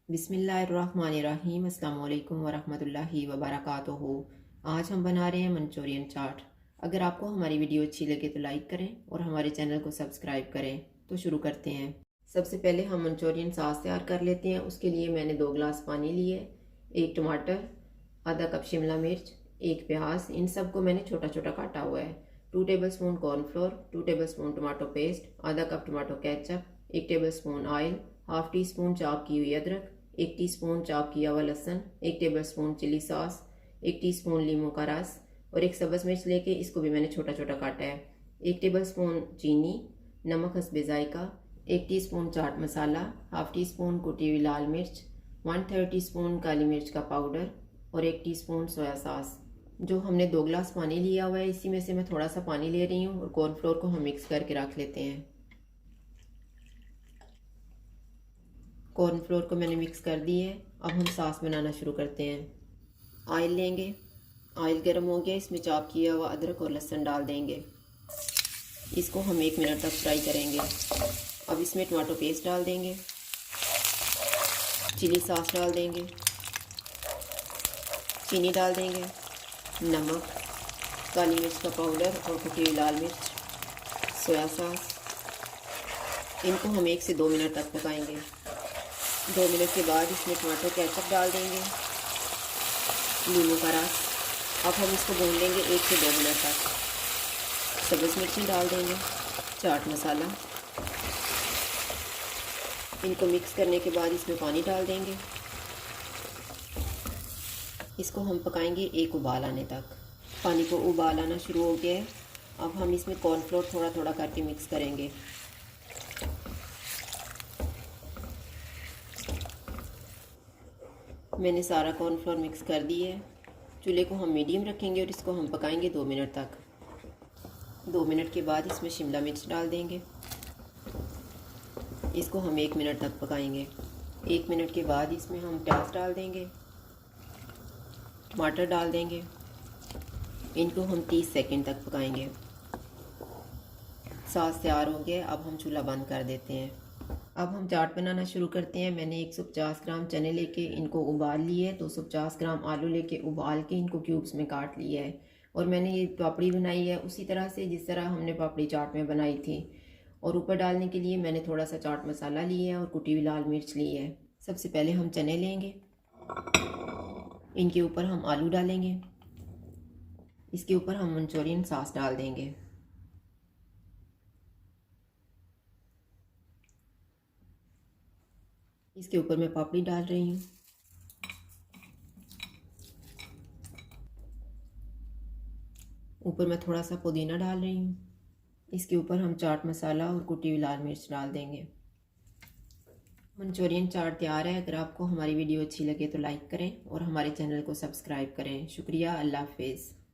बिस्मिल्लाहिर्रहमानिर्रहीम। अस्सलाम वालेकुम वरहमतुल्लाहि वबरकातुहू। आज हम बना रहे हैं मंचूरियन चाट। अगर आपको हमारी वीडियो अच्छी लगे तो लाइक करें और हमारे चैनल को सब्सक्राइब करें। तो शुरू करते हैं। सबसे पहले हम मंचूरियन सॉस तैयार कर लेते हैं। उसके लिए मैंने 2 गिलास पानी लिए, 1 टमाटर, आधा कप शिमला मिर्च, 1 प्याज, इन सब को मैंने छोटा छोटा काटा हुआ है। 2 tablespoon cornflour, 2 tablespoon tomato paste, आधा cup tomato ketchup, 1 tablespoon oil, half teaspoon chop की हुई अदरक, 1 टीस्पून चॉप किया हुआ लहसुन, 1 टेबलस्पून चिली सॉस, 1 टीस्पून लीमू का रस और 1 सब्ज़ मिर्च लेके इसको भी मैंने छोटा छोटा काटा है। 1 टेबलस्पून चीनी, नमक हस्बे जायका, 1 teaspoon chaat masala, half tea spoon कुटी हुई लाल मिर्च, 1/3 टीस्पून काली मिर्च का पाउडर और 1 टीस्पून सोया सॉस। जो हमने 2 गिलास पानी लिया हुआ है, इसी में से मैं थोड़ा सा पानी ले रही हूँ और कॉर्नफ्लोर को हम मिक्स करके रख लेते हैं। कॉर्नफ्लोर को मैंने मिक्स कर दी है। अब हम सॉस बनाना शुरू करते हैं। ऑयल लेंगे, ऑयल गर्म हो गया, इसमें चॉप किया हुआ अदरक और लहसुन डाल देंगे। इसको हम 1 मिनट तक फ्राई करेंगे। अब इसमें टमाटो पेस्ट डाल देंगे, चिली सॉस डाल देंगे, चीनी डाल देंगे, नमक, काली मिर्च का पाउडर और कुटी हुई लाल मिर्च, सोया सॉस। इनको हम 1 से 2 मिनट तक पकाएंगे। 2 मिनट के बाद इसमें टमाटो केचप डाल देंगे, नींबू का रस। अब हम इसको भून लेंगे 1 से 2 मिनट तक। सब्ज़ मिर्ची डाल देंगे, चाट मसाला। इनको मिक्स करने के बाद इसमें पानी डाल देंगे। इसको हम पकाएंगे 1 उबाल आने तक। पानी को उबाल आना शुरू हो गया है। अब हम इसमें कॉर्नफ्लोर थोड़ा थोड़ा करके मिक्स करेंगे। मैंने सारा कॉर्नफ्लोर मिक्स कर दी है। चूल्हे को हम मीडियम रखेंगे और इसको हम पकाएंगे 2 मिनट तक। 2 मिनट के बाद इसमें शिमला मिर्च डाल देंगे। इसको हम 1 मिनट तक पकाएंगे। 1 मिनट के बाद इसमें हम प्याज डाल देंगे, टमाटर डाल देंगे। इनको हम 30 सेकंड तक पकाएंगे। सॉस तैयार हो गया। अब हम चूल्हा बंद कर देते हैं। अब हम चाट बनाना शुरू करते हैं। मैंने 150 ग्राम चने लेके इनको उबाल लिए है। 250 ग्राम आलू लेके उबाल के इनको क्यूब्स में काट लिया है। और मैंने ये पापड़ी बनाई है उसी तरह से जिस तरह हमने पापड़ी चाट में बनाई थी। और ऊपर डालने के लिए मैंने थोड़ा सा चाट मसाला लिया है और कुटी हुई लाल मिर्च ली है। सबसे पहले हम चने लेंगे, इनके ऊपर हम आलू डालेंगे, इसके ऊपर हम मंचूरियन सॉस डाल देंगे। इसके ऊपर मैं पापड़ी डाल रही हूँ। ऊपर मैं थोड़ा सा पुदीना डाल रही हूँ। इसके ऊपर हम चाट मसाला और कुटी हुई लाल मिर्च डाल देंगे। मंचूरियन चाट तैयार है। अगर आपको हमारी वीडियो अच्छी लगे तो लाइक करें और हमारे चैनल को सब्सक्राइब करें। शुक्रिया। अल्लाह हाफिज़।